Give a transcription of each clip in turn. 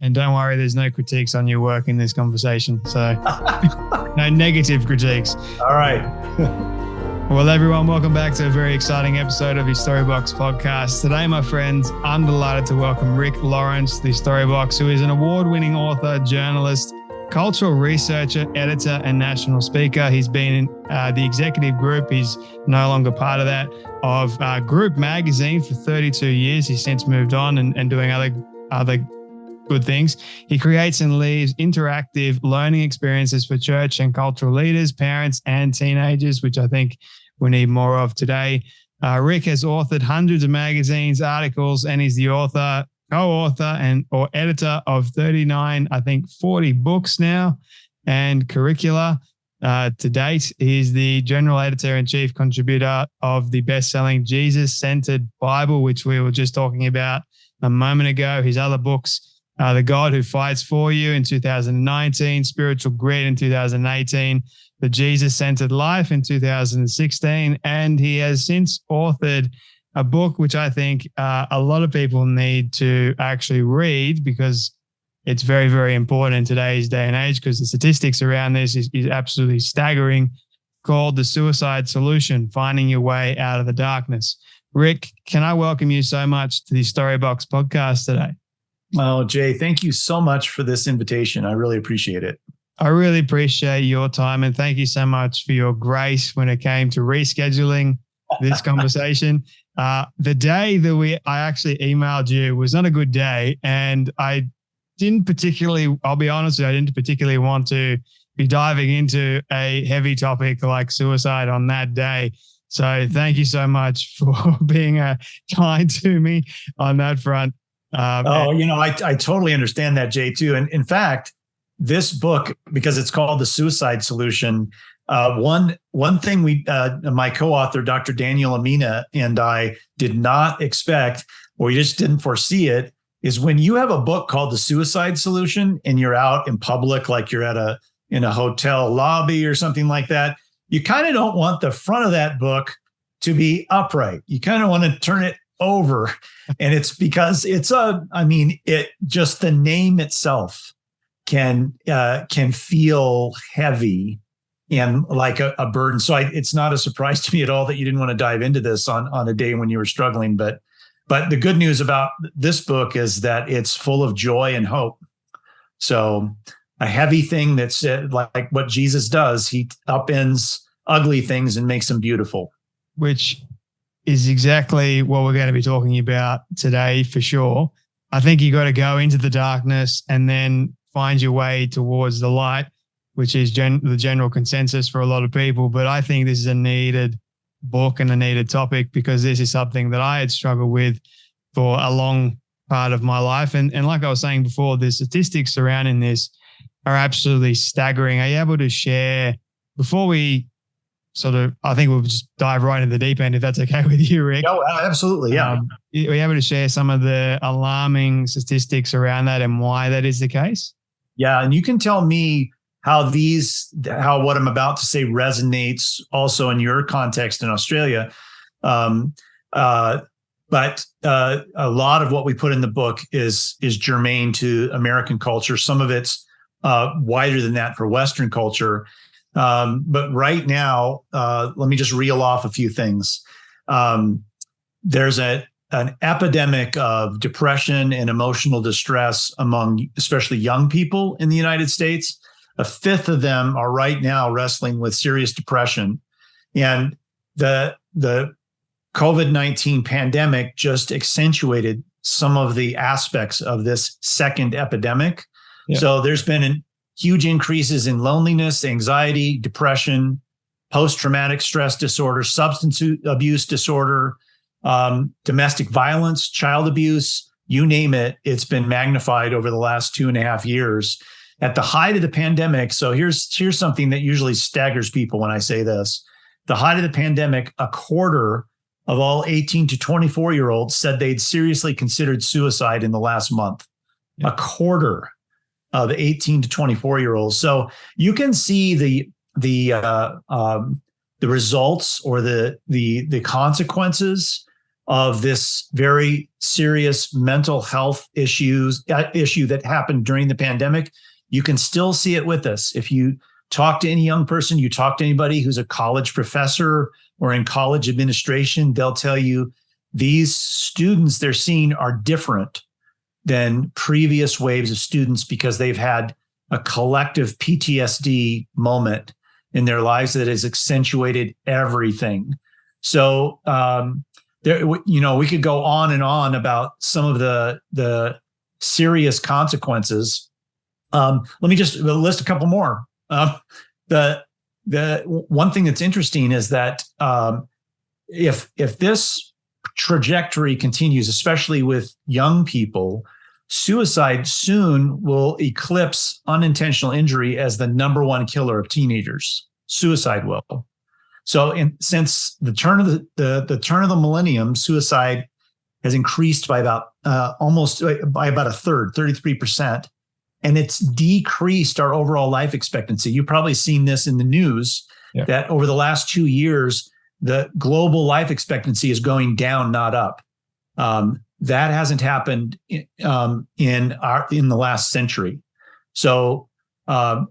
And don't worry, there's no critiques on your work in this conversation. So no negative critiques. All right. Well, everyone, welcome back to a very exciting episode of the Storybox podcast. Today, my friends, I'm delighted to welcome Rick Lawrence, the Storybox, who is an award-winning author, journalist, cultural researcher, editor, and national speaker. He's been in the executive group. He's no longer part of that, of Group Magazine for 32 years. He's since moved on and doing other good things. He creates and leads interactive learning experiences for church and cultural leaders, parents, and teenagers, which I think we need more of today. Rick has authored hundreds of magazines, articles, and he's the author, co-author, or editor of 39, I think 40 books now, and curricula. To date, he's the general editor and chief contributor of the best-selling Jesus-Centered Bible, which we were just talking about a moment ago. His other books, The God Who Fights For You in 2019, Spiritual Grit in 2018, The Jesus-Centered Life in 2016, and he has since authored a book which I think a lot of people need to actually read because it's very, very important in today's day and age because the statistics around this is absolutely staggering, called The Suicide Solution, Finding Your Way Out of the Darkness. Rick, can I welcome you so much to the Storybox podcast today? Oh, Jay, thank you so much for this invitation. I really appreciate it. I really appreciate your time and thank you so much for your grace when it came to rescheduling this conversation. The day that I actually emailed you was not a good day, and I didn't particularly, I'll be honest with you, I didn't particularly want to be diving into a heavy topic like suicide on that day. So thank you so much for being kind to me on that front. I totally understand that, Jay, too. And in fact, this book, because it's called The Suicide Solution, one thing my co-author, Dr. Daniel Amina, and I did not expect, or we just didn't foresee it, is when you have a book called The Suicide Solution and you're out in public, like you're in a hotel lobby or something like that, you kind of don't want the front of that book to be upright. You kind of want to turn it over. And it's because just the name itself can feel heavy and like a burden. So it's not a surprise to me at all that you didn't want to dive into this on a day when you were struggling. But the good news about this book is that it's full of joy and hope. So a heavy thing that's like what Jesus does, he upends ugly things and makes them beautiful. Which is exactly what we're going to be talking about today for sure. I think you got to go into the darkness and then find your way towards the light, which is the general consensus for a lot of people. But I think this is a needed book and a needed topic because this is something that I had struggled with for a long part of my life. And like I was saying before, the statistics surrounding this are absolutely staggering. Are you able to share, before we I think we'll just dive right into the deep end, if that's okay with you, Rick? Oh, absolutely, yeah. Are you able to share some of the alarming statistics around that and why that is the case? Yeah, and you can tell me how what I'm about to say resonates also in your context in Australia. But a lot of what we put in the book is germane to American culture. Some of it's wider than that for Western culture. But right now, let me just reel off a few things. There's an epidemic of depression and emotional distress among especially young people in the United States. A fifth of them are right now wrestling with serious depression. And the COVID-19 pandemic just accentuated some of the aspects of this second epidemic. Yeah. So there's been huge increases in loneliness, anxiety, depression, post-traumatic stress disorder, substance abuse disorder, domestic violence, child abuse, you name it. It's been magnified over the last 2.5 years. At the height of the pandemic, so here's something that usually staggers people when I say this. The height of the pandemic, a quarter of all 18 to 24-year-olds said they'd seriously considered suicide in the last month. Yeah. A quarter of 18 to 24-year-olds. So you can see the results or the consequences of this very serious mental health issue that happened during the pandemic. You can still see it with us. If you talk to any young person, you talk to anybody who's a college professor or in college administration, they'll tell you these students they're seeing are different than previous waves of students because they've had a collective PTSD moment in their lives that has accentuated everything. So, we could go on and on about some of the serious consequences. Let me just list a couple more. The one thing that's interesting is that if this trajectory continues, especially with young people, suicide soon will eclipse unintentional injury as the number one killer of teenagers. Suicide will. So, since the turn of the millennium, suicide has increased by about a third, 33%, and it's decreased our overall life expectancy. You've probably seen this in the news that over the last 2 years, the global life expectancy is going down, not up. That hasn't happened in the last century. So,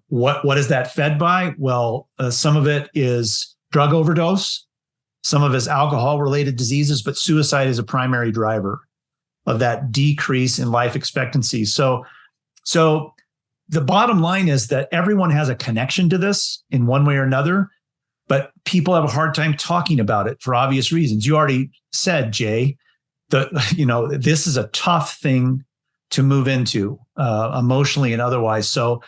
what is that fed by? Well, some of it is drug overdose, some of it is alcohol-related diseases, but suicide is a primary driver of that decrease in life expectancy. So the bottom line is that everyone has a connection to this in one way or another, but people have a hard time talking about it for obvious reasons. You already said, Jay, this is a tough thing to move into emotionally and otherwise. So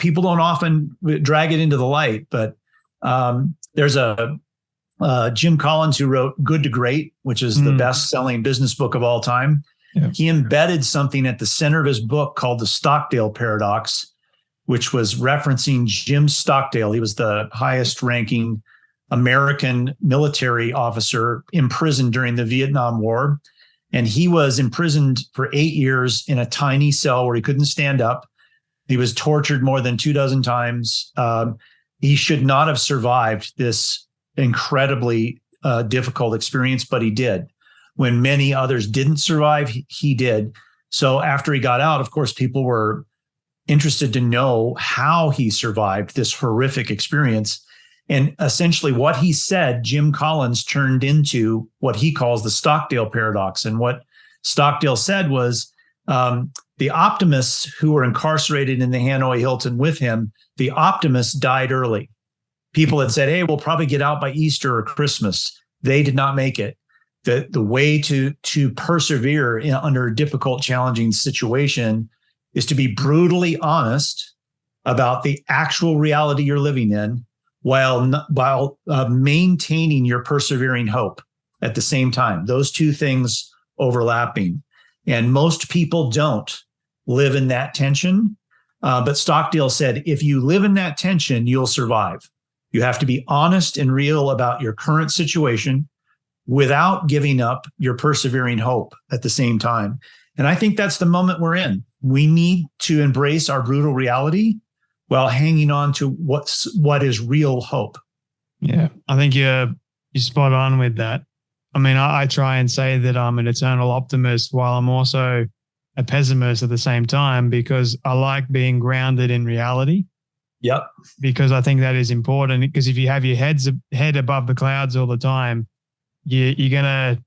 people don't often drag it into the light, but there's a Jim Collins who wrote Good to Great, which is the best-selling business book of all time. Yeah. He embedded something at the center of his book called the Stockdale Paradox, which was referencing Jim Stockdale. He was the highest-ranking American military officer imprisoned during the Vietnam War. And he was imprisoned for 8 years in a tiny cell where he couldn't stand up. He was tortured more than 24 times. He should not have survived this incredibly difficult experience, but he did. When many others didn't survive, he did. So after he got out, of course, people were interested to know how he survived this horrific experience. And essentially what he said, Jim Collins turned into what he calls the Stockdale Paradox. And what Stockdale said was the optimists who were incarcerated in the Hanoi Hilton with him, the optimists died early. People that said, hey, we'll probably get out by Easter or Christmas. They did not make it. The way to persevere under a difficult, challenging situation is to be brutally honest about the actual reality you're living in while maintaining your persevering hope at the same time. Those two things overlapping. And most people don't live in that tension. But Stockdale said, if you live in that tension, you'll survive. You have to be honest and real about your current situation without giving up your persevering hope at the same time. And I think that's the moment we're in. We need to embrace our brutal reality while hanging on to what is real hope. Yeah, I think you're spot on with that. I mean, I try and say that I'm an eternal optimist while I'm also a pessimist at the same time, because I like being grounded in reality. Yep. Because I think that is important, because if you have your head above the clouds all the time, you're going to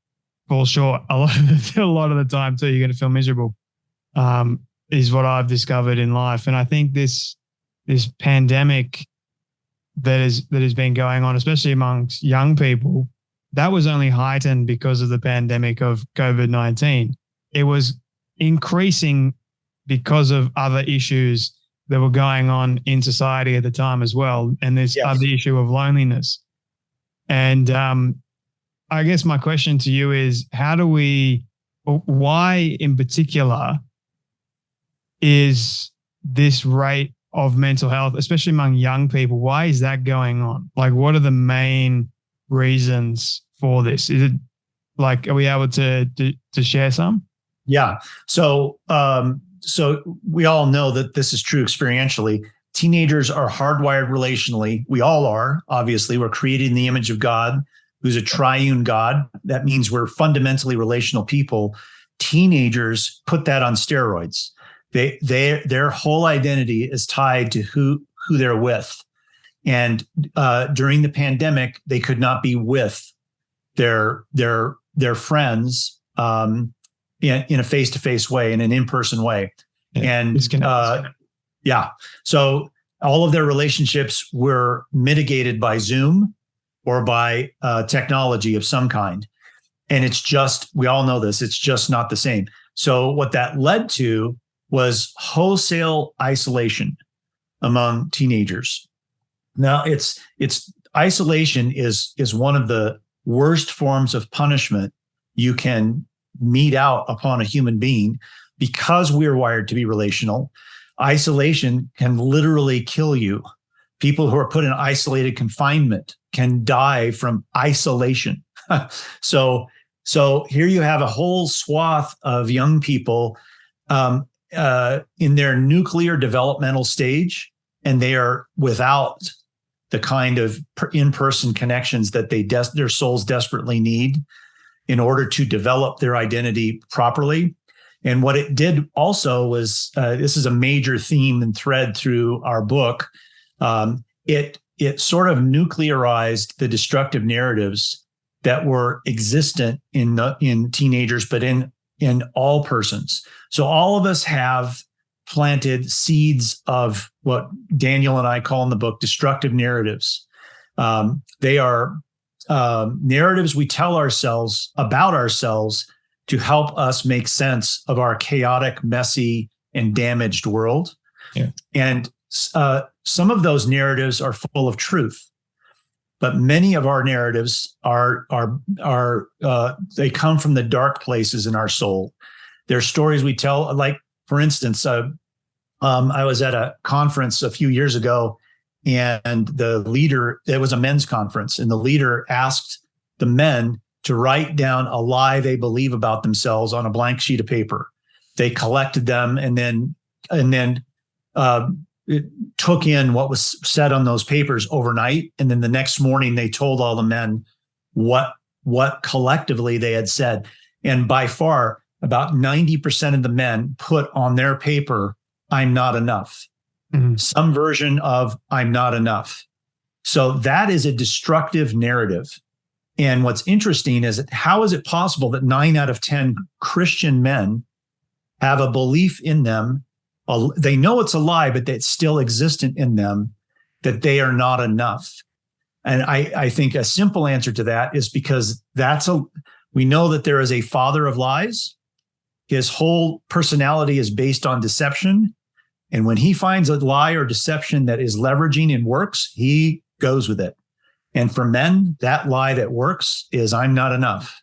fall short a lot of the time too. You're going to feel miserable, is what I've discovered in life. And I think this pandemic that has been going on, especially amongst young people, that was only heightened because of the pandemic of COVID-19. It was increasing because of other issues that were going on in society at the time as well. And this other issue of loneliness. And I guess my question to you is, why in particular is this rate of mental health, especially among young people, why is that going on? Like, what are the main reasons for this? Is it like, are we able to share some? Yeah. So we all know that this is true experientially. Teenagers are hardwired relationally. We all are, obviously. We're created in the image of God. who's a triune God. That means we're fundamentally relational people. Teenagers put that on steroids. Their whole identity is tied to who they're with. And during the pandemic, they could not be with their friends in a face-to-face way, in an in-person way. Yeah, and so all of their relationships were mitigated by Zoom or by technology of some kind. And it's just, we all know this, it's just not the same. So what that led to was wholesale isolation among teenagers. Now, it's isolation is one of the worst forms of punishment you can mete out upon a human being, because we're wired to be relational. Isolation can literally kill you. People who are put in isolated confinement can die from isolation. So here you have a whole swath of young people in their nuclear developmental stage, and they are without the kind of in-person connections that their souls desperately need in order to develop their identity properly. And what it did also was, this is a major theme and thread through our book. It sort of nuclearized the destructive narratives that were existent in teenagers, but in all persons. So all of us have planted seeds of what Daniel and I call in the book destructive narratives. They are narratives we tell ourselves about ourselves to help us make sense of our chaotic, messy, and damaged world. Yeah. And some of those narratives are full of truth, but many of our narratives are they come from the dark places in our soul. They're stories we tell, like, for instance, I was at a conference a few years ago, and the leader, it was a men's conference, and the leader asked the men to write down a lie they believe about themselves on a blank sheet of paper. They collected them and then it took in what was said on those papers overnight. And then the next morning they told all the men what collectively they had said. And by far, about 90% of the men put on their paper, "I'm not enough." Mm-hmm. Some version of "I'm not enough." So that is a destructive narrative. And what's interesting is that how is it possible that 9 out of 10 Christian men have a belief in them? They know it's a lie, but it's still existent in them, that they are not enough. And I think a simple answer to that is because we know that there is a father of lies. His whole personality is based on deception. And when he finds a lie or deception that is leveraging and works, he goes with it. And for men, that lie that works is "I'm not enough."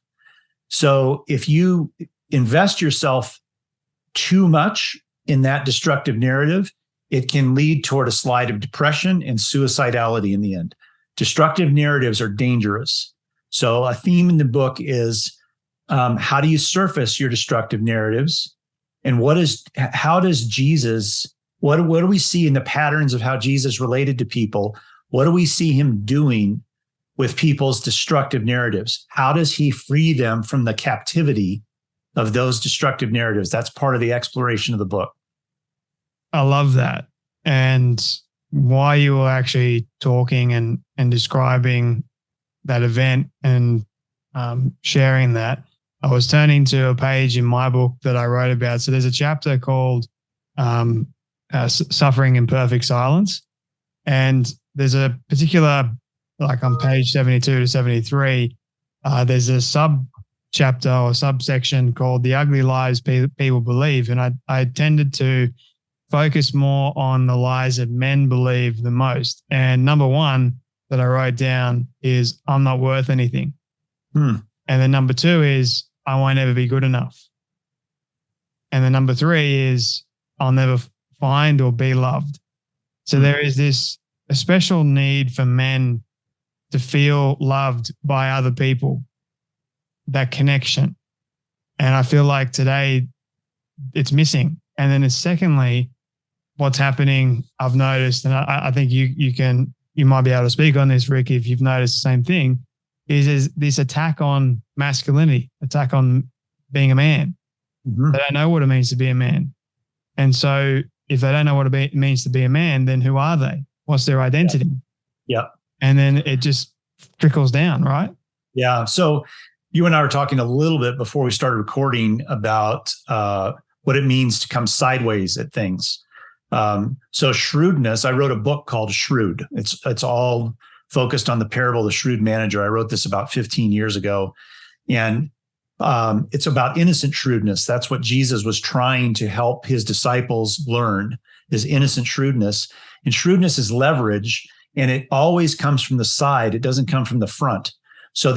So if you invest yourself too much in that destructive narrative, it can lead toward a slide of depression and suicidality in the end. Destructive narratives are dangerous. So a theme in the book is how do you surface your destructive narratives? And how does Jesus, what do we see in the patterns of how Jesus related to people? What do we see him doing with people's destructive narratives? How does he free them from the captivity of those destructive narratives? That's part of the exploration of the book. I love that. And while you were actually talking and describing that event and sharing that, I was turning to a page in my book that I wrote about. So there's a chapter called Suffering in Perfect Silence. And there's a particular, like on page 72 to 73, there's a sub-chapter or subsection called The Ugly Lies People Believe. And I tended to focus more on the lies that men believe the most. And number one that I wrote down is "I'm not worth anything." And then number two is "I won't ever be good enough." And then number three is "I'll never find or be loved." So there is a special need for men to feel loved by other people, that connection. And I feel like today it's missing. And then secondly, what's happening, I've noticed, and I think you might be able to speak on this, Rick, if you've noticed the same thing, is this attack on masculinity, attack on being a man. Mm-hmm. They don't know what it means to be a man. And so if they don't know what it means to be a man, then who are they? What's their identity? Yeah. And then it just trickles down, right? Yeah. So you and I were talking a little bit before we started recording about what it means to come sideways at things. So shrewdness, I wrote a book called Shrewd. It's all focused on the parable of the shrewd manager. I wrote this about 15 years ago. And it's about innocent shrewdness. That's what Jesus was trying to help his disciples learn, is innocent shrewdness. And shrewdness is leverage, and it always comes from the side. It doesn't come from the front. So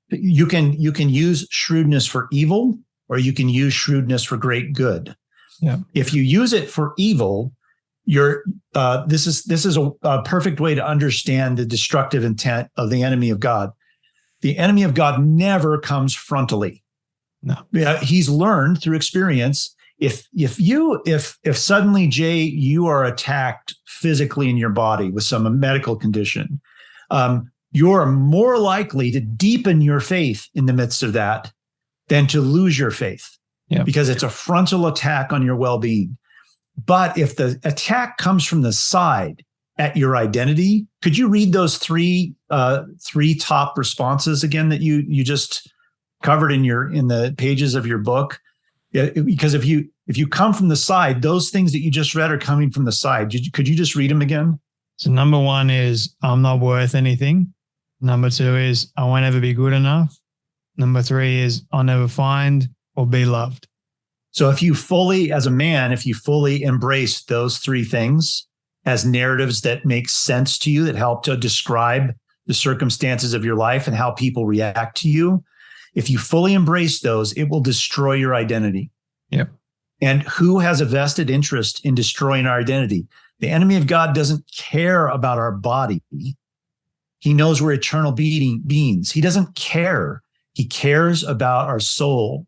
you can use shrewdness for evil, or you can use shrewdness for great good. Yeah. If you use it for evil, this is a perfect way to understand the destructive intent of the enemy of God. The enemy of God never comes frontally. No. He's learned through experience. If suddenly, Jay, you are attacked physically in your body with some medical condition, you're more likely to deepen your faith in the midst of that than to lose your faith, because it's a frontal attack on your well-being. But if the attack comes from the side at your identity, could you read those three top responses again that you just covered in the pages of your book? Because if you come from the side, those things that you just read are coming from the side. Could you just read them again? So number 1 is I'm not worth anything. Number 2 is I won't ever be good enough. Number 3 is I'll never find or be loved. So if you fully embrace those three things as narratives that make sense to you, that help to describe the circumstances of your life and how people react to you, if you fully embrace those, it will destroy your identity. Yep. And who has a vested interest in destroying our identity? The enemy of God doesn't care about our body. He knows we're eternal beings. He doesn't care. He cares about our soul.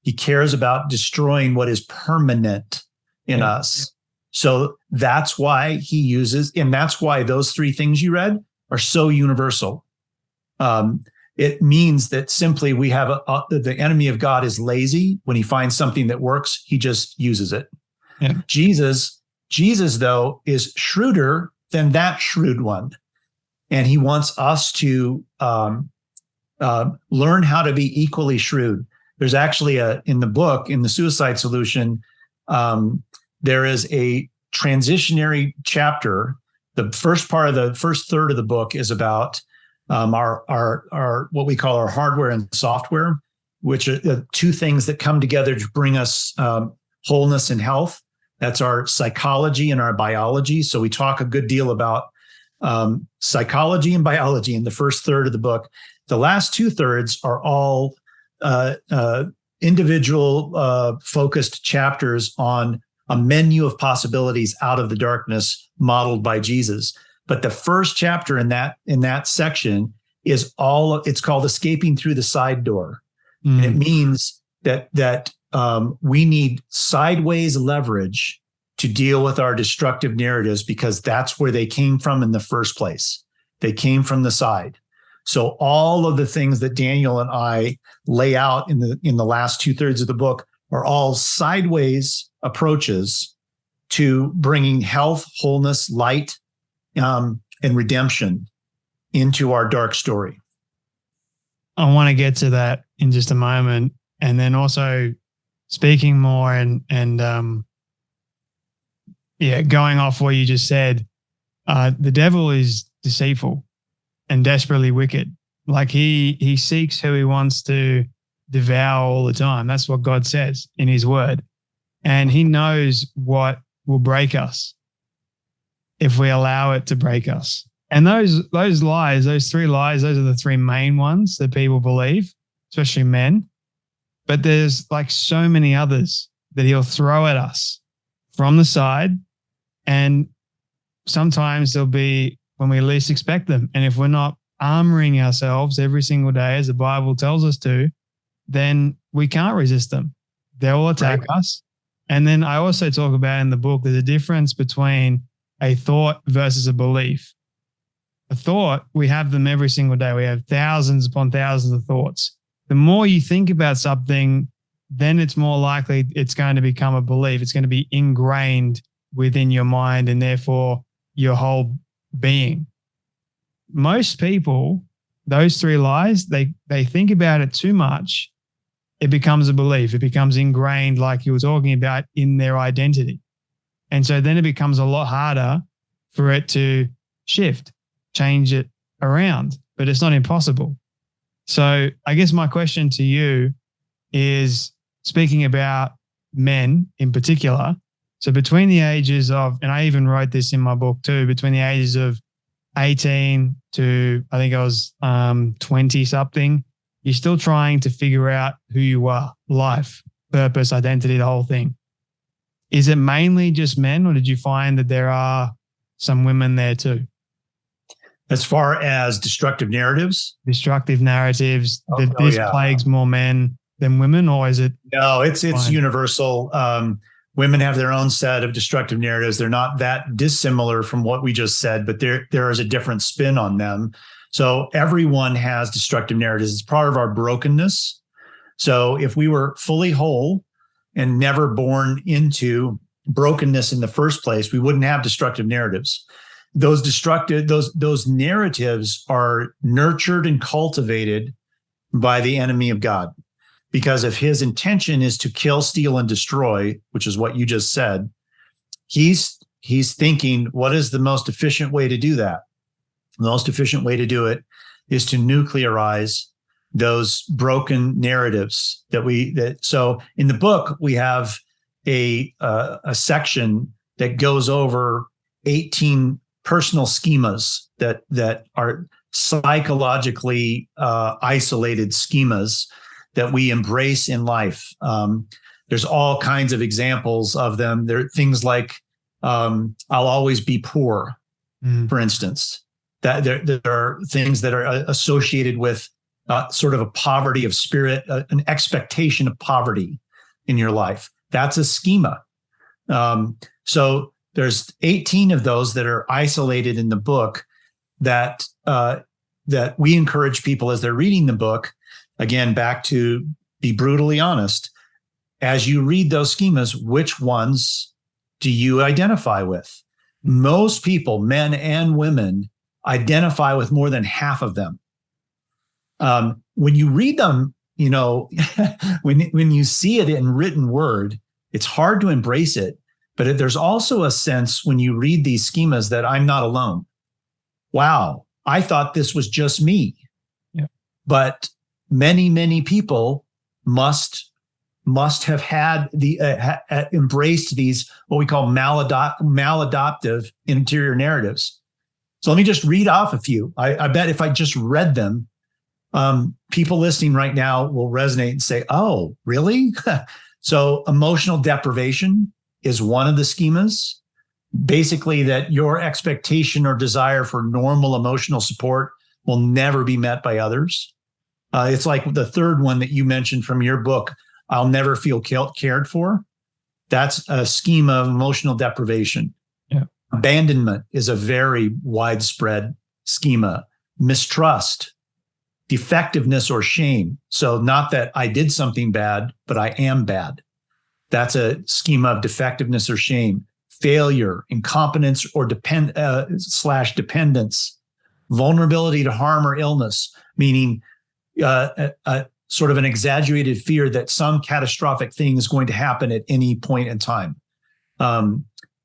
He cares about destroying what is permanent in us. So that's why he uses, and that's why those three things you read are so universal. It means that simply we have the enemy of God is lazy. When he finds something that works, he just uses it. Yeah. Jesus, though, is shrewder than that shrewd one. And he wants us to learn how to be equally shrewd. There's actually in the book, in the Suicide Solution, there is a transitionary chapter. The first third of the book is about our what we call our hardware and software, which are the two things that come together to bring us wholeness and health. That's our psychology and our biology. So we talk a good deal about psychology and biology in the first third of the book. The last 2/3 are all individual focused chapters on a menu of possibilities out of the darkness modeled by Jesus. But the first chapter in that section is it's called Escaping Through the Side Door. And it means that we need sideways leverage to deal with our destructive narratives, because that's where they came from in the first place. They came from the side. So all of the things that Daniel and I lay out in the last 2/3 of the book are all sideways approaches to bringing health, wholeness, light, and redemption into our dark story. I want to get to that in just a moment. And then also speaking more and going off what you just said, the devil is deceitful and desperately wicked. Like he seeks who he wants to devour all the time. That's what God says in his word. And he knows what will break us if we allow it to break us. And those lies, those three lies, those are the three main ones that people believe, especially men. But there's like so many others that he'll throw at us from the side. And sometimes they'll be when we least expect them. And if we're not armoring ourselves every single day, as the Bible tells us to, then we can't resist them. They will attack us. And then I also talk about in the book, there's a difference between a thought versus a belief. a thought, we have them every single day. We have thousands upon thousands of thoughts. The more you think about something, then it's more likely it's going to become a belief. It's going to be ingrained within your mind and therefore your whole being. Most people, those three lies, they think about it too much. It becomes a belief. It becomes ingrained, like you were talking about, in their identity. And so then it becomes a lot harder for it to shift, change it around, but it's not impossible. So I guess my question to you is, speaking about men in particular, so between the ages of, and I even wrote this in my book too, between the ages of 18 to I think I was 20 something, you're still trying to figure out who you are, life, purpose, identity, the whole thing. Is it mainly just men, or did you find that there are some women there too? As far as destructive narratives, that this plagues more men than women, or is it? No, it's universal. Women have their own set of destructive narratives. They're not that dissimilar from what we just said, but there is a different spin on them. So everyone has destructive narratives. It's part of our brokenness. So if we were fully whole and never born into brokenness in the first place, we wouldn't have destructive narratives. Those narratives are nurtured and cultivated by the enemy of God, because if his intention is to kill, steal, and destroy, which is what you just said, he's thinking, what is the most efficient way to do that? The most efficient way to do it is to nuclearize those broken narratives so in the book, we have a section that goes over 18 personal schemas that are psychologically isolated schemas that we embrace in life. There's all kinds of examples of them. There are things like, I'll always be poor, for instance. That there are things that are associated with sort of a poverty of spirit, an expectation of poverty in your life. That's a schema. So there's 18 of those that are isolated in the book that we encourage people as they're reading the book. Again, back to be brutally honest. As you read those schemas, which ones do you identify with? Most people, men and women, identify with more than half of them. When you read them, when you see it in written word, it's hard to embrace it. But there's also a sense when you read these schemas that I'm not alone. Wow, I thought this was just me. Yeah. But many, many people must have had embraced these, what we call maladoptive interior narratives. So let me just read off a few. I bet if I just read them, people listening right now will resonate and say, oh, really? So emotional deprivation is one of the schemas. Basically, that your expectation or desire for normal emotional support will never be met by others. It's like the third one that you mentioned from your book, I'll never feel cared for. That's a schema of emotional deprivation. Yeah. Abandonment is a very widespread schema. Mistrust, defectiveness or shame. So not that I did something bad, but I am bad. That's a schema of defectiveness or shame. Failure, incompetence or dependence, vulnerability to harm or illness, meaning sort of an exaggerated fear that some catastrophic thing is going to happen at any point in time.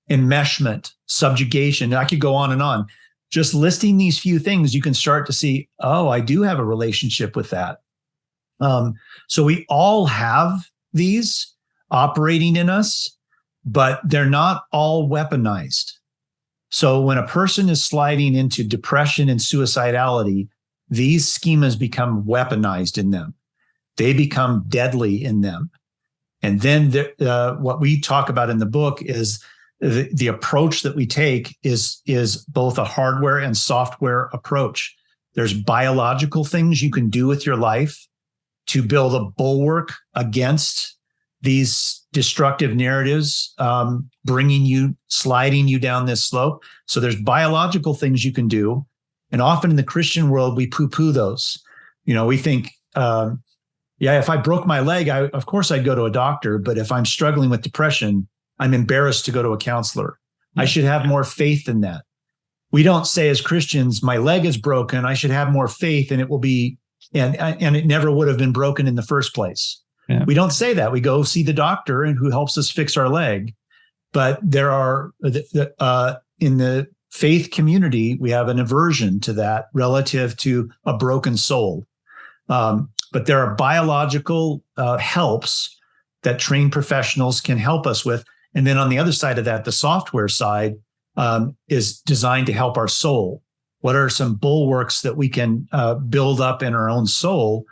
Enmeshment, subjugation, I could go on and on. Just listing these few things, you can start to see, oh, I do have a relationship with that. So we all have these operating in us, but they're not all weaponized. So when a person is sliding into depression and suicidality, these schemas become weaponized in them. They become deadly in them. And then what we talk about in the book is the approach that we take is both a hardware and software approach. There's biological things you can do with your life to build a bulwark against these destructive narratives, sliding you down this slope. So there's biological things you can do. And often in the Christian world, we poo-poo those. We think, if I broke my leg, of course I'd go to a doctor. But if I'm struggling with depression, I'm embarrassed to go to a counselor. Yeah. I should have more faith in that. We don't say as Christians, my leg is broken, I should have more faith and it will be, and it never would have been broken in the first place. Yeah. We don't say that. We go see the doctor and who helps us fix our leg. But there are, in the faith community, we have an aversion to that relative to a broken soul. But there are biological helps that trained professionals can help us with. And then on the other side of that, the software side is designed to help our soul. What are some bulwarks that we can build up in our own soul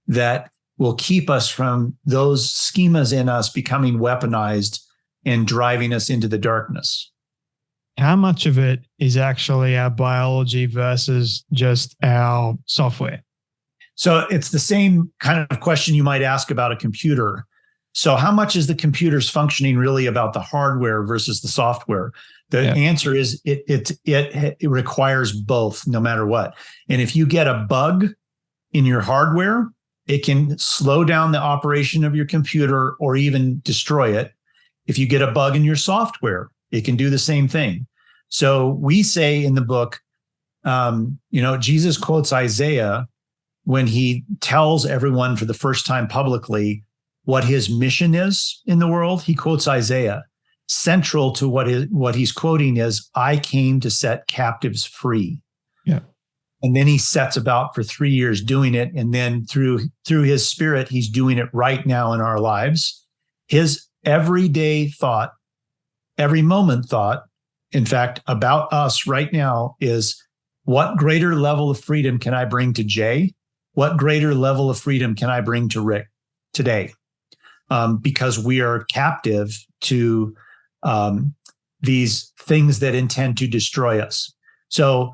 that will keep us from those schemas in us becoming weaponized and driving us into the darkness? How much of it is actually our biology versus just our software? So it's the same kind of question you might ask about a computer. So how much is the computer's functioning really about the hardware versus the software? The answer is it requires both, no matter what. And if you get a bug in your hardware, it can slow down the operation of your computer or even destroy it. If you get a bug in your software, it can do the same thing. So we say in the book, Jesus quotes Isaiah when he tells everyone for the first time publicly what his mission is in the world. He quotes Isaiah. Central to what he's quoting is, I came to set captives free. Yeah. And then he sets about for 3 years doing it. And then through his spirit, he's doing it right now in our lives. His everyday thought, every moment thought, in fact, about us right now is, what greater level of freedom can I bring to Jay? What greater level of freedom can I bring to Rick today? Because we are captive to these things that intend to destroy us. So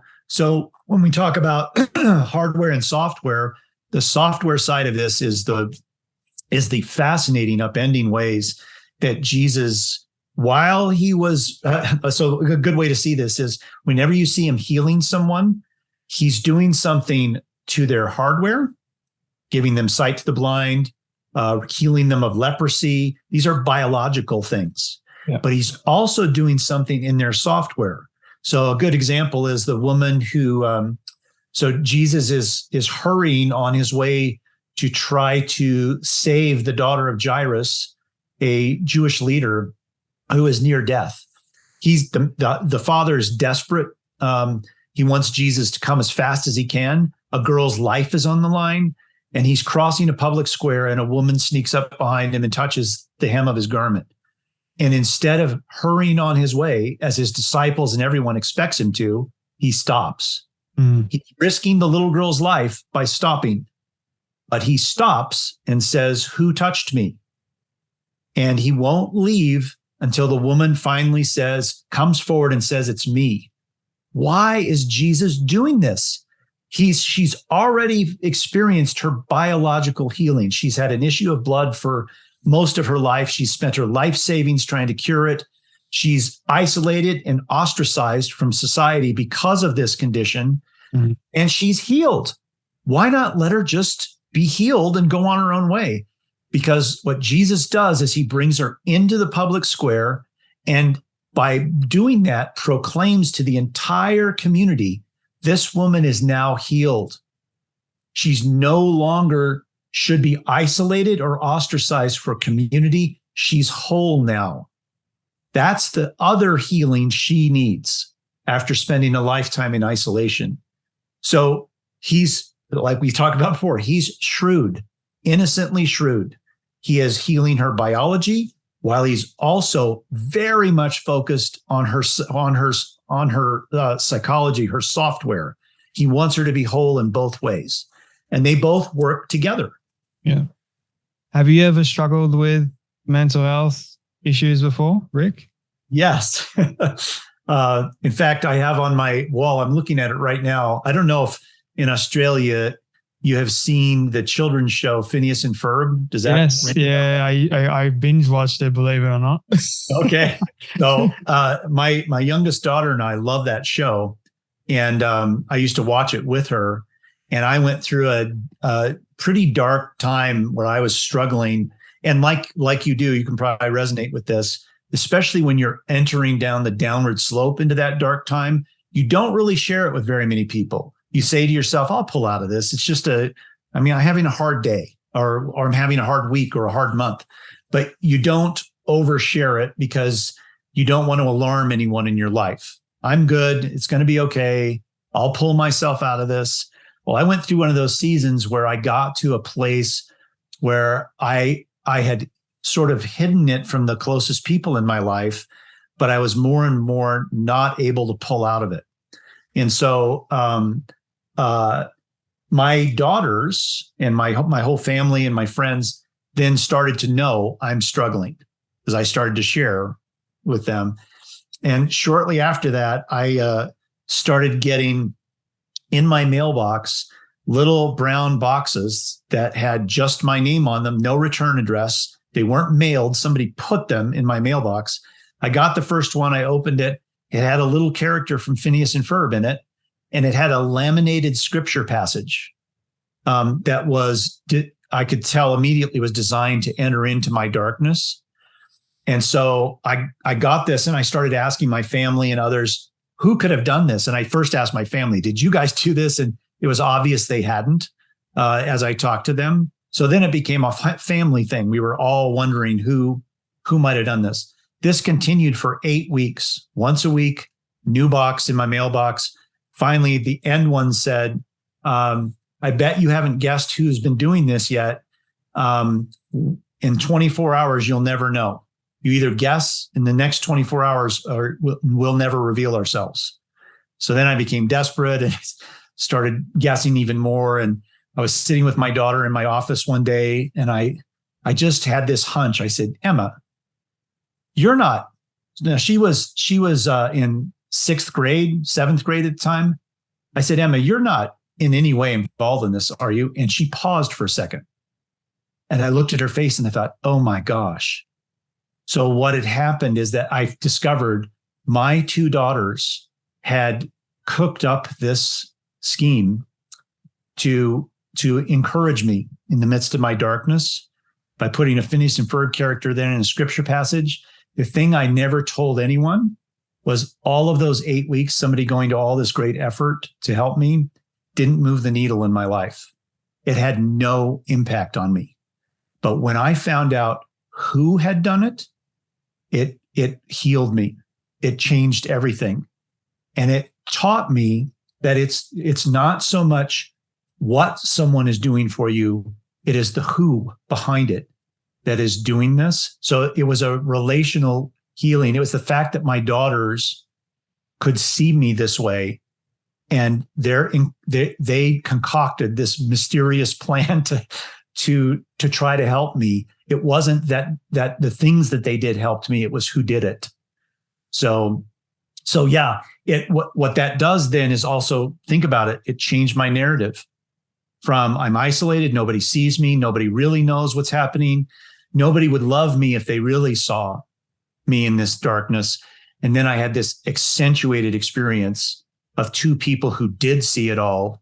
when we talk about hardware and software, the software side of this is the fascinating, upending ways that Jesus, while he was, so a good way to see this is whenever you see him healing someone, he's doing something to their hardware, giving them sight to the blind, healing them of leprosy. These are biological things. Yeah. But he's also doing something in their software. So a good example is the woman who, so Jesus is hurrying on his way to try to save the daughter of Jairus, a Jewish leader who is near death. He's the father is desperate. He wants Jesus to come as fast as he can. A girl's life is on the line, and he's crossing a public square, and a woman sneaks up behind him and touches the hem of his garment. And instead of hurrying on his way, as his disciples and everyone expects him to, he stops. He's risking the little girl's life by stopping. But he stops and says, "Who touched me?" And he won't leave until the woman finally comes forward and says, "It's me." Why is Jesus doing this? She's already experienced her biological healing. She's had an issue of blood for most of her life. She's spent her life savings trying to cure it. She's isolated and ostracized from society because of this condition, and she's healed. Why not let her just be healed and go on her own way? Because what Jesus does is he brings her into the public square, and by doing that, proclaims to the entire community, this woman is now healed. She's no longer should be isolated or ostracized for community. She's whole now. That's the other healing she needs after spending a lifetime in isolation. So he's, like we talked about before, he's shrewd, innocently shrewd. He is healing her biology while he's also very much focused on her psychology, her software. He wants her to be whole in both ways, and they both work together. Yeah. Have you ever struggled with mental health issues before, Rick? Yes. In fact, I have on my wall, I'm looking at it right now. I don't know if in Australia you have seen the children's show Phineas and Ferb. Does that? Yes. Yeah. I binge watched it, believe it or not. Okay. So my youngest daughter and I love that show. And I used to watch it with her. And I went through a pretty dark time where I was struggling. And like you do, you can probably resonate with this, especially when you're entering down the downward slope into that dark time. You don't really share it with very many people. You say to yourself, I'll pull out of this. It's just I'm having a hard day, or I'm having a hard week or a hard month, but you don't overshare it because you don't want to alarm anyone in your life. I'm good. It's going to be okay. I'll pull myself out of this. Well, I went through one of those seasons where I got to a place where I had sort of hidden it from the closest people in my life, but I was more and more not able to pull out of it. And so my daughters and my whole family and my friends then started to know I'm struggling, because I started to share with them. And shortly after that, I started getting in my mailbox little brown boxes that had just my name on them, no return address. They weren't mailed. Somebody put them in my mailbox. I got the first one. I opened it. It had a little character from Phineas and Ferb in it, and it had a laminated scripture passage that was, I could tell immediately, was designed to enter into my darkness. And so I got this, and I started asking my family and others who could have done this. And I first asked my family, did you guys do this? And it was obvious they hadn't as I talked to them. So then it became a family thing. We were all wondering who might have done this. This continued for 8 weeks, once a week, new box in my mailbox. Finally, the end one said, I bet you haven't guessed who's been doing this yet. In 24 hours, you'll never know. You either guess in the next 24 hours or we'll never reveal ourselves. So then I became desperate and started guessing even more. And I was sitting with my daughter in my office one day, and I just had this hunch. I said, Emma, you're not. Now she was in 6th grade, 7th grade at the time. I said, Emma, you're not in any way involved in this, are you? And she paused for a second. And I looked at her face and I thought, oh my gosh. So what had happened is that I discovered my 2 daughters had cooked up this scheme to encourage me in the midst of my darkness by putting a Phineas and Ferb character there in a scripture passage. The thing I never told anyone was all of those 8 weeks, somebody going to all this great effort to help me didn't move the needle in my life. It had no impact on me. But when I found out who had done it, it healed me. It changed everything. And it taught me that it's not so much what someone is doing for you, it is the who behind it that is doing this. So it was a relational healing. It was the fact that my daughters could see me this way, and they concocted this mysterious plan to try to help me. It wasn't that the things that they did helped me. It was who did it. So yeah, what that does then is also, think about it. It changed my narrative from I'm isolated. Nobody sees me. Nobody really knows what's happening. Nobody would love me if they really saw me in this darkness. And then I had this accentuated experience of 2 people who did see it all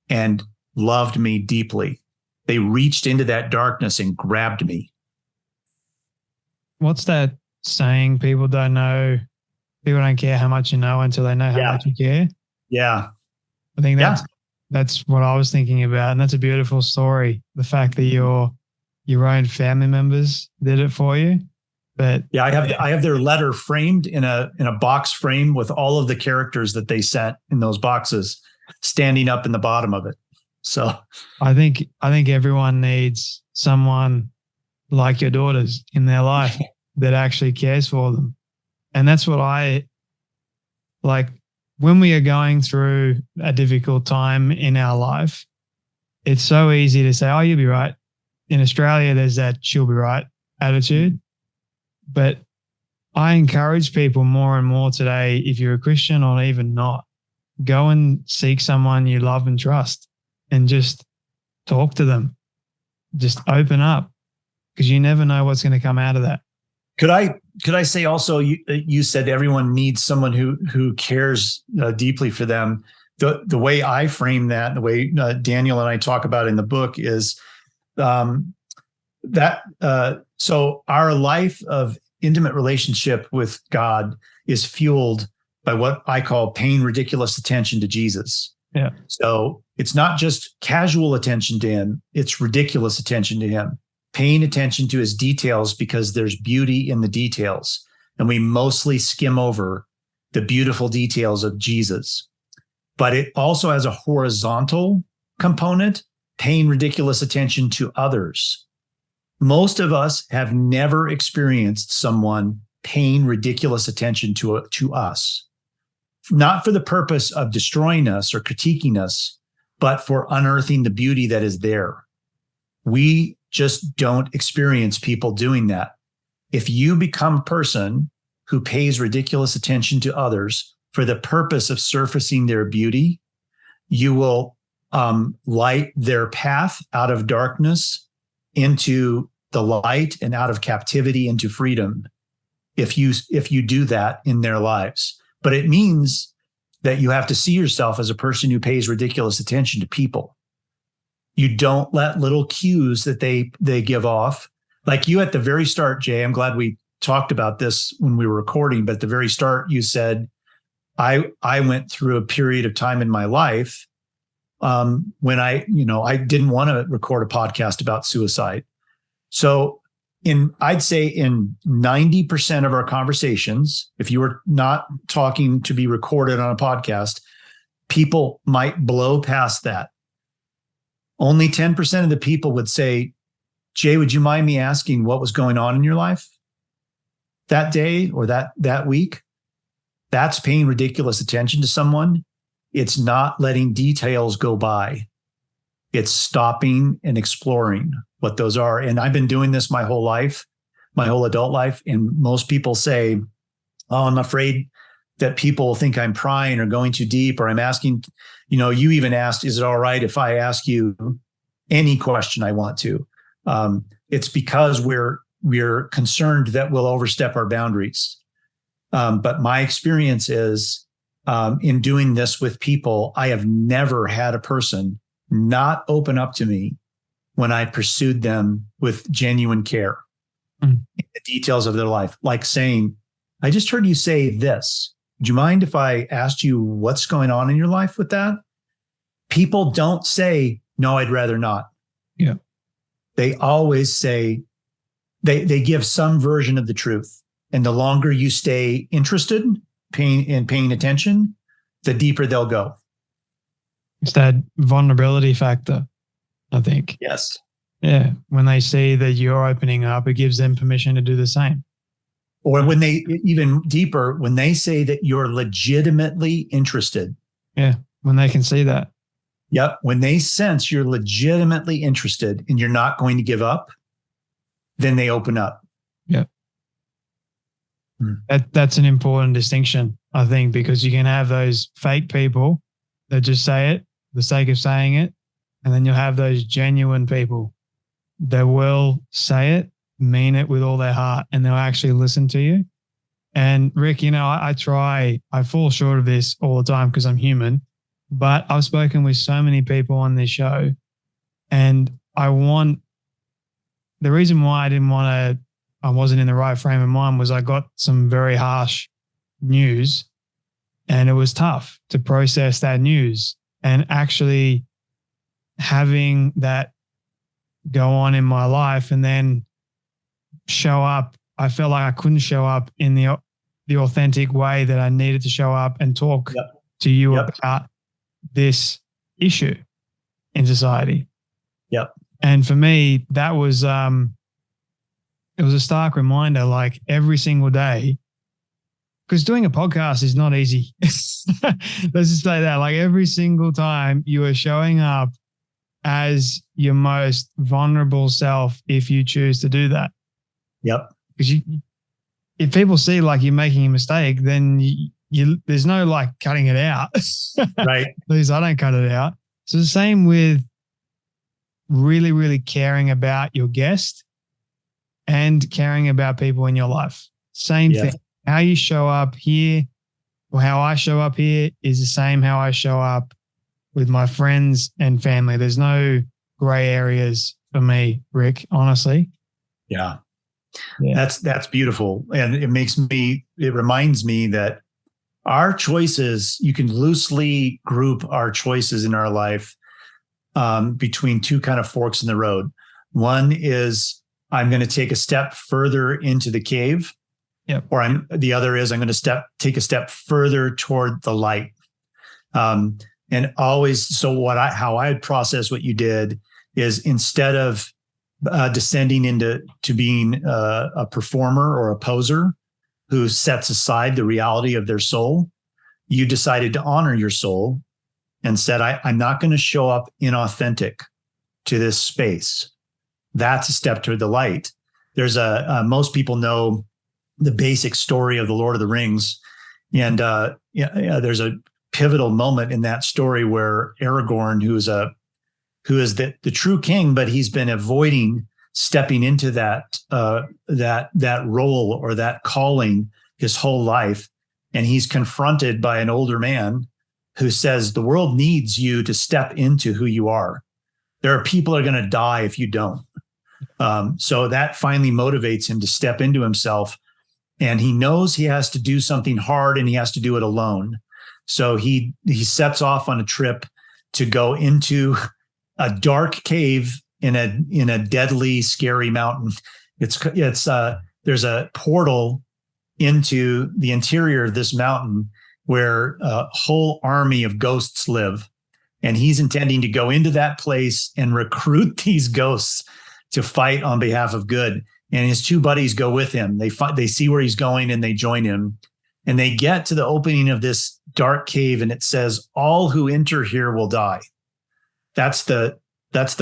and loved me deeply. They reached into that darkness and grabbed me. What's that saying? People don't care how much you know until they know how much you care. Yeah. I think that's what I was thinking about. And that's a beautiful story. The fact that your own family members did it for you. But yeah, I have their letter framed in a box frame with all of the characters that they sent in those boxes standing up in the bottom of it. So I think everyone needs someone like your daughters in their life that actually cares for them. And that's what I like when we are going through a difficult time in our life. It's so easy to say, oh, you'll be right. In Australia, there's that she'll be right attitude. But I encourage people more and more today, if you're a Christian or even not, go and seek someone you love and trust and just talk to them. Just open up, because you never know what's going to come out of that. Could I could I say also, you said everyone needs someone who cares deeply for them. The way I frame that, the way Daniel and I talk about in the book is so our life of intimate relationship with God is fueled by what I call paying ridiculous attention to Jesus. Yeah. So it's not just casual attention to him, it's ridiculous attention to him, paying attention to his details because there's beauty in the details. And we mostly skim over the beautiful details of Jesus. But it also has a horizontal component, paying ridiculous attention to others. Most of us have never experienced someone paying ridiculous attention to us, not for the purpose of destroying us or critiquing us, but for unearthing the beauty that is there. We just don't experience people doing that. If you become a person who pays ridiculous attention to others for the purpose of surfacing their beauty, you will light their path out of darkness into the light and out of captivity into freedom if you do that in their lives. But it means that you have to see yourself as a person who pays ridiculous attention to people. You don't let little cues that they give off. Like you at the very start, Jay, I'm glad we talked about this when we were recording, but at the very start you said, I went through a period of time in my life when I didn't want to record a podcast about suicide. So I'd say in 90% of our conversations, if you were not talking to be recorded on a podcast, people might blow past that. Only 10% of the people would say, Jay, would you mind me asking what was going on in your life that day or that week? That's paying ridiculous attention to someone. It's not letting details go by. It's stopping and exploring what those are. And I've been doing this my whole life, my whole adult life. And most people say, oh, I'm afraid that people think I'm prying or going too deep, or I'm asking, you even asked, is it all right if I ask you any question I want to? It's because we're concerned that we'll overstep our boundaries. But my experience is in doing this with people, I have never had a person not open up to me when I pursued them with genuine care, the details of their life, like saying, I just heard you say this. Would you mind if I asked you what's going on in your life with that? People don't say, no, I'd rather not. Yeah. They always say, they give some version of the truth. And the longer you stay interested, paying attention, the deeper they'll go. It's that vulnerability factor, I think. Yes. Yeah. When they see that you're opening up, it gives them permission to do the same. Or when they, even deeper, when they say that you're legitimately interested. Yeah. When they can see that. Yep. When they sense you're legitimately interested and you're not going to give up, then they open up. Yep. That's an important distinction, I think, because you can have those fake people that just say it for the sake of saying it. And then you'll have those genuine people that will say it, mean it with all their heart, and they'll actually listen to you. And Rick, I fall short of this all the time because I'm human, but I've spoken with so many people on this show, and the reason why I wasn't in the right frame of mind was I got some very harsh news, and it was tough to process that news, and actually having that go on in my life and then show up. I felt like I couldn't show up in the authentic way that I needed to show up and talk to you about this issue in society. Yep. And for me, that was, it was a stark reminder, like every single day, because doing a podcast is not easy. Let's just say that, like every single time you are showing up as your most vulnerable self if you choose to do that. Yep. Because if people see like you're making a mistake, then there's no like cutting it out. Right. At least I don't cut it out. So the same with really, really caring about your guest and caring about people in your life. Same Yeah. thing. How you show up here or how I show up here is the same how I show up with my friends and family. There's no gray areas for me, Rick, honestly. Yeah. Yeah. That's beautiful. And it reminds me that our choices, you can loosely group our choices in our life between two kind of forks in the road. One is I'm going to take a step further into the cave. Yep. Or the other is I'm going to take a step further toward the light. And always, so how I would process what you did is, instead of descending into being a performer or a poser who sets aside the reality of their soul, you decided to honor your soul and said, I'm not going to show up inauthentic to this space. That's a step toward the light. There's most people know the basic story of the Lord of the Rings. And there's a pivotal moment in that story where Aragorn, who is the true king, but he's been avoiding stepping into that role or that calling his whole life. And he's confronted by an older man who says, the world needs you to step into who you are. There are people that are going to die if you don't. So that finally motivates him to step into himself. And he knows he has to do something hard, and he has to do it alone. So he sets off on a trip to go into a dark cave in a deadly, scary mountain. There's a portal into the interior of this mountain where a whole army of ghosts live. And he's intending to go into that place and recruit these ghosts to fight on behalf of good. And his two buddies go with him. They see where he's going and they join him. And they get to the opening of this dark cave, and it says, all who enter here will die. That's the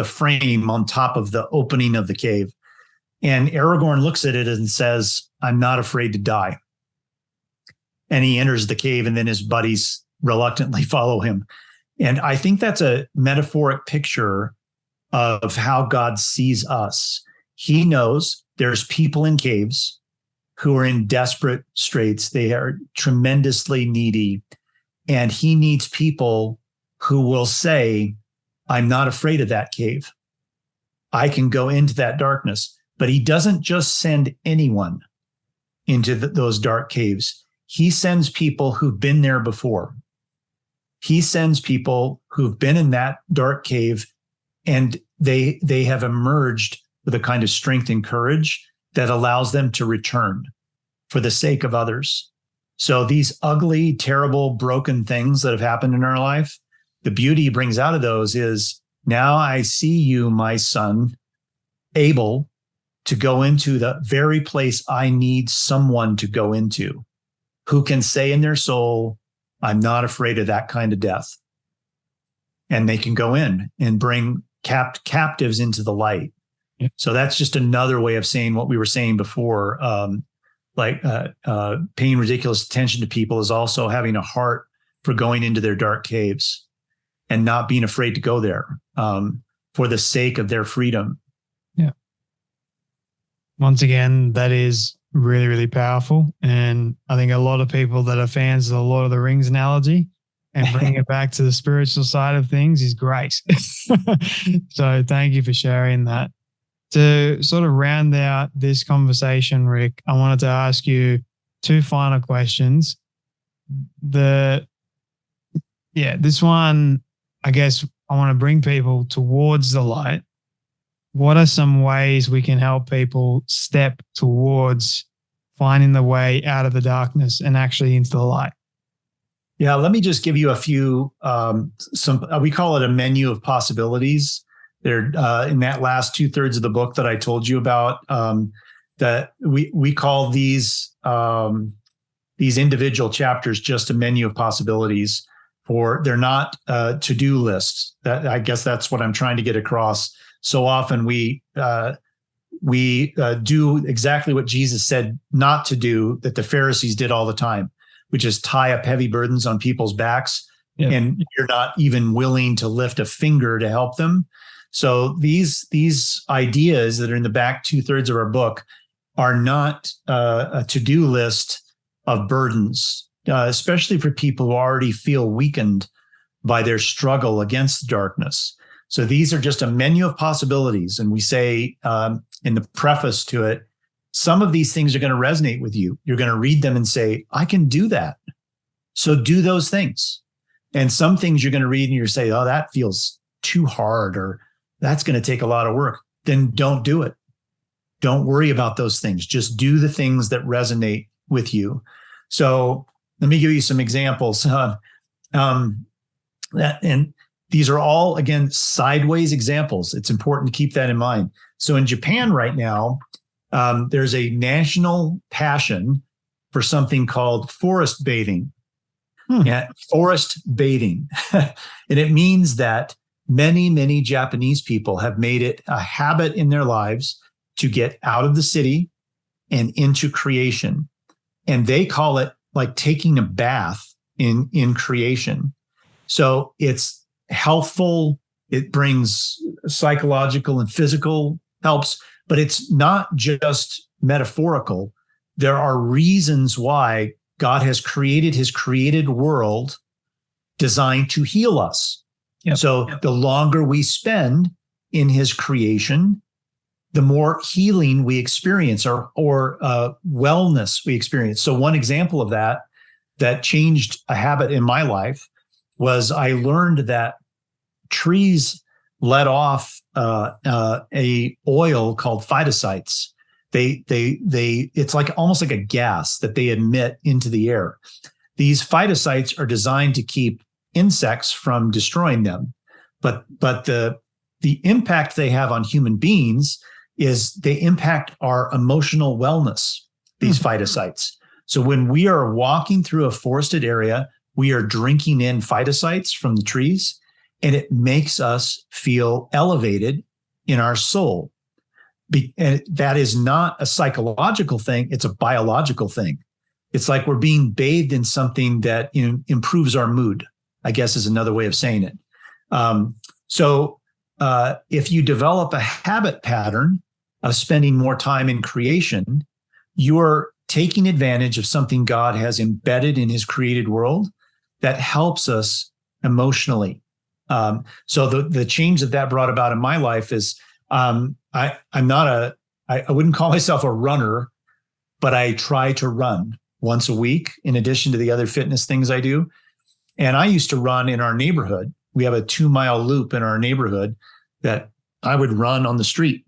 frame on top of the opening of the cave. And Aragorn looks at it and says, I'm not afraid to die. And he enters the cave, and then his buddies reluctantly follow him. And I think that's a metaphoric picture of how God sees us. He knows there's people in caves who are in desperate straits. They are tremendously needy. And he needs people who will say, I'm not afraid of that cave. I can go into that darkness. But he doesn't just send anyone into those dark caves. He sends people who've been there before. He sends people who've been in that dark cave, and they have emerged with a kind of strength and courage that allows them to return for the sake of others. So these ugly, terrible, broken things that have happened in our life, the beauty he brings out of those is, now I see you, my son, able to go into the very place I need someone to go into, who can say in their soul, I'm not afraid of that kind of death. And they can go in and bring captives into the light. Yeah. So that's just another way of saying what we were saying before. Paying ridiculous attention to people is also having a heart for going into their dark caves and not being afraid to go there for the sake of their freedom. Yeah. Once again, that is really, really powerful. And I think a lot of people that are fans of the Lord of the Rings analogy and bringing it back to the spiritual side of things is great. So thank you for sharing that. To sort of round out this conversation, Rick, I wanted to ask you two final questions. This one, I guess I want to bring people towards the light. What are some ways we can help people step towards finding the way out of the darkness and actually into the light? Yeah, let me just give you a few, we call it a menu of possibilities. They're in that last 2/3 of the book that I told you about, that we call these individual chapters just a menu of possibilities. They're not to-do lists. That, I guess that's what I'm trying to get across. So often we do exactly what Jesus said not to do, that the Pharisees did all the time, which is tie up heavy burdens on people's backs. Yeah. And you're not even willing to lift a finger to help them. So these ideas that are in the back 2/3 of our book, are not a to-do list of burdens, especially for people who already feel weakened by their struggle against darkness. So these are just a menu of possibilities. And we say in the preface to it, some of these things are going to resonate with you. You're going to read them and say, I can do that. So do those things. And some things you're going to read and you're say, oh, that feels too hard, or that's going to take a lot of work. Then don't do it. Don't worry about those things. Just do the things that resonate with you. So let me give you some examples. And these are all, again, sideways examples. It's important to keep that in mind. So in Japan right now, there's a national passion for something called forest bathing. Yeah, forest bathing. And it means that many, many Japanese people have made it a habit in their lives to get out of the city and into creation. And they call it like taking a bath in creation. So it's healthful. It brings psychological and physical helps, but it's not just metaphorical. There are reasons why God has created his created world designed to heal us. Yep. So the longer we spend in his creation, the more healing we experience or wellness we experience. So one example of that changed a habit in my life was I learned that trees let off a oil called phytocytes. It's like almost like a gas that they emit into the air. These phytocytes are designed to keep insects from destroying them, but the impact they have on human beings is they impact our emotional wellness. These phytocytes. So when we are walking through a forested area, we are drinking in phytocytes from the trees, and it makes us feel elevated in our soul. And that is not a psychological thing. It's a biological thing. It's like we're being bathed in something that improves our mood, I guess is another way of saying it. So if you develop a habit pattern of spending more time in creation, you're taking advantage of something God has embedded in his created world that helps us emotionally. So the change that brought about in my life is I wouldn't call myself a runner, but I try to run once a week in addition to the other fitness things I do. And I used to run in our neighborhood. We have a 2-mile loop in our neighborhood that I would run on the street.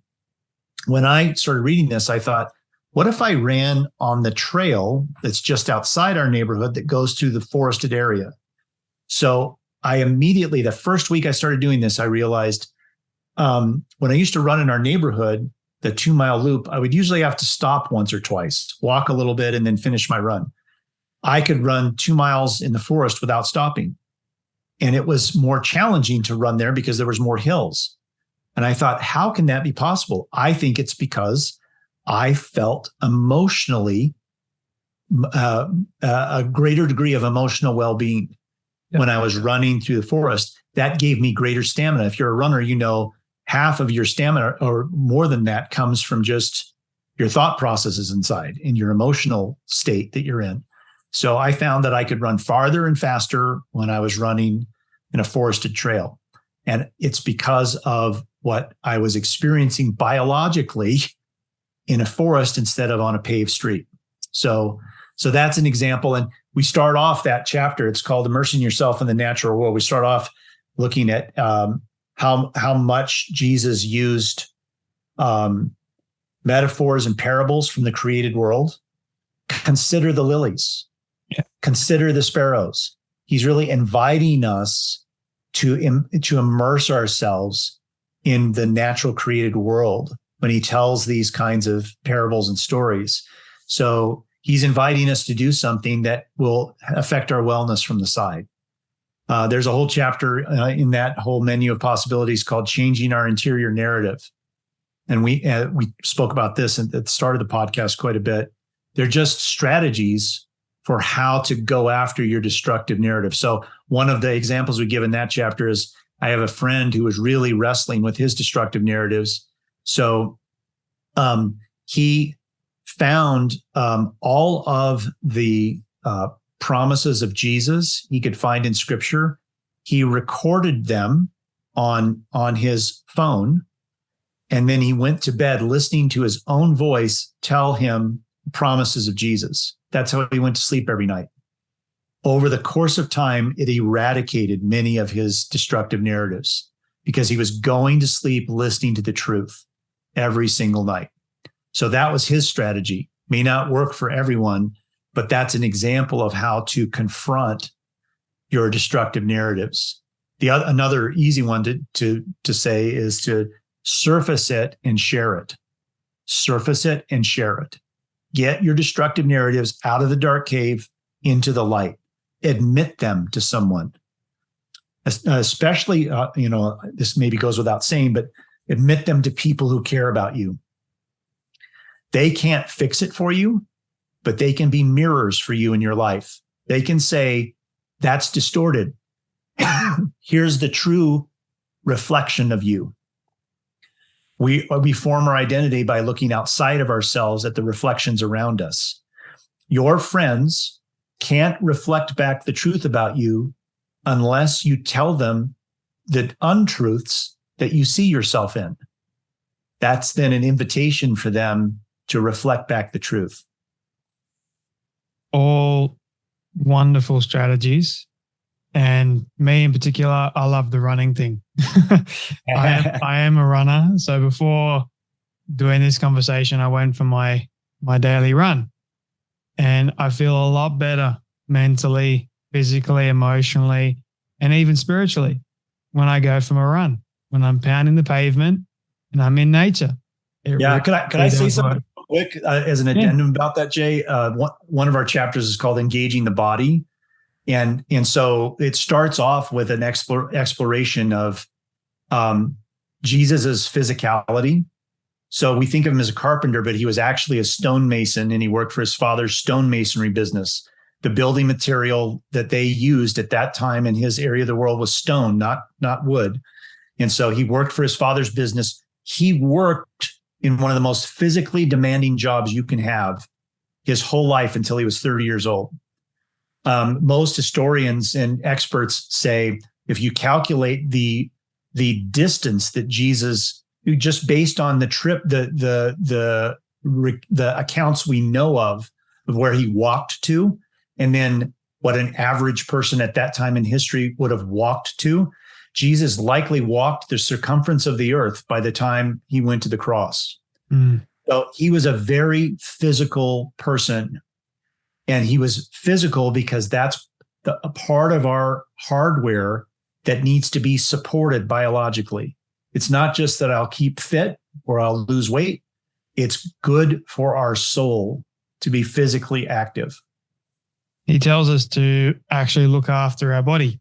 When I started reading this, I thought, what if I ran on the trail that's just outside our neighborhood that goes through the forested area? So I immediately, the first week I started doing this, I realized when I used to run in our neighborhood, the 2-mile loop, I would usually have to stop once or twice, walk a little bit, and then finish my run. I could run 2 miles in the forest without stopping. And it was more challenging to run there because there was more hills. And I thought, how can that be possible? I think it's because I felt emotionally a greater degree of emotional well-being when I was running through the forest. That gave me greater stamina. If you're a runner, half of your stamina or more than that comes from just your thought processes inside in your emotional state that you're in. So I found that I could run farther and faster when I was running in a forested trail. And it's because of what I was experiencing biologically in a forest instead of on a paved street. So that's an example. And we start off that chapter. It's called Immersing Yourself in the Natural World. We start off looking at how much Jesus used metaphors and parables from the created world. Consider the lilies. Yeah. Consider the sparrows. He's really inviting us to immerse ourselves in the natural created world when he tells these kinds of parables and stories. So he's inviting us to do something that will affect our wellness from the side. There's a whole chapter in that whole menu of possibilities called Changing Our Interior Narrative. And we spoke about this at the start of the podcast quite a bit. They're just strategies for how to go after your destructive narrative. So one of the examples we give in that chapter is I have a friend who was really wrestling with his destructive narratives. So he found all of the promises of Jesus he could find in Scripture. He recorded them on his phone, and then he went to bed listening to his own voice tell him promises of Jesus. That's how he went to sleep every night. Over the course of time, it eradicated many of his destructive narratives because he was going to sleep listening to the truth every single night. So that was his strategy. May not work for everyone, but that's an example of how to confront your destructive narratives. Another easy one to say is to surface it and share it. Surface it and share it. Get your destructive narratives out of the dark cave into the light. Admit them to someone. Especially, this maybe goes without saying, but admit them to people who care about you. They can't fix it for you, but they can be mirrors for you in your life. They can say, that's distorted. Here's the true reflection of you. We form our identity by looking outside of ourselves at the reflections around us. Your friends can't reflect back the truth about you unless you tell them the untruths that you see yourself in. That's then an invitation for them to reflect back the truth. All wonderful strategies. And me in particular, I love the running thing. I am a runner. So before doing this conversation, I went for my daily run. And I feel a lot better mentally, physically, emotionally, and even spiritually when I go for my run, when I'm pounding the pavement and I'm in nature. Could I say something quick as an addendum about that, Jay? One of our chapters is called Engaging the Body. And so it starts off with an exploration of Jesus's physicality. So we think of him as a carpenter, but he was actually a stonemason, and he worked for his father's stonemasonry business. The building material that they used at that time in his area of the world was stone, not wood. And so he worked for his father's business. He worked in one of the most physically demanding jobs you can have his whole life until he was 30 years old. Most historians and experts say if you calculate the distance that Jesus, just based on the trip, the accounts we know of where he walked to, and then what an average person at that time in history would have walked to, Jesus likely walked the circumference of the earth by the time he went to the cross. So he was a very physical person. And he was physical because that's a part of our hardware that needs to be supported biologically. It's not just that I'll keep fit or I'll lose weight. It's good for our soul to be physically active. He tells us to actually look after our body,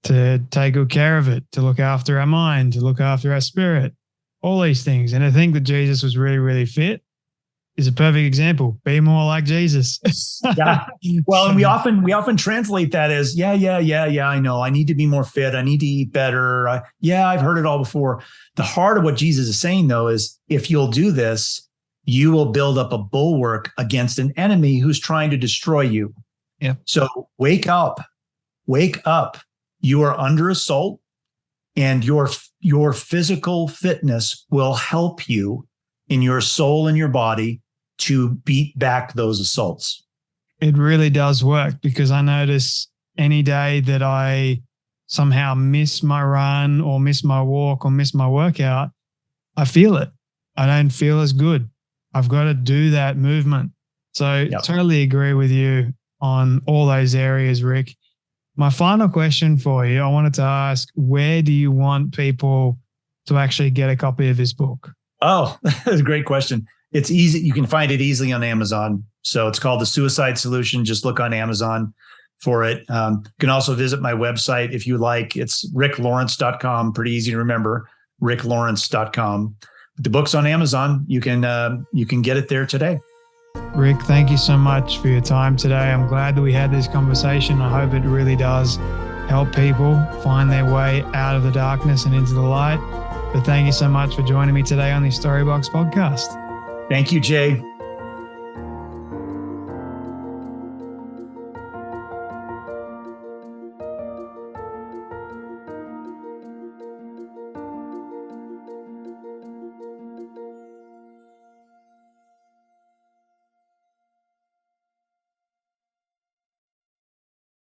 to take good care of it, to look after our mind, to look after our spirit, all these things. And I think that Jesus was really, really fit is a perfect example. Be more like Jesus. Yeah. Well, and we often translate that as, yeah, I know. I need to be more fit. I need to eat better. I've heard it all before. The heart of what Jesus is saying, though, is if you'll do this, you will build up a bulwark against an enemy who's trying to destroy you. Yeah. So wake up. You are under assault, and your physical fitness will help you in your soul and your body to beat back those assaults. It really does work, because I notice any day that I somehow miss my run or miss my walk or miss my workout, I feel it. I don't feel as good. I've got to do that movement. So Totally agree with you on all those areas, Rick. My final question for you, I wanted to ask, where do you want people to actually get a copy of this book? Oh, that's a great question. It's easy. You can find it easily on Amazon. So it's called The Suicide Solution. Just look on Amazon for it. You can also visit my website if you like. It's ricklawrence.com. Pretty easy to remember, ricklawrence.com. The book's on Amazon. You can get it there today. Rick, thank you so much for your time today. I'm glad that we had this conversation. I hope it really does help people find their way out of the darkness and into the light. But thank you so much for joining me today on the Storybox podcast. Thank you, Jay.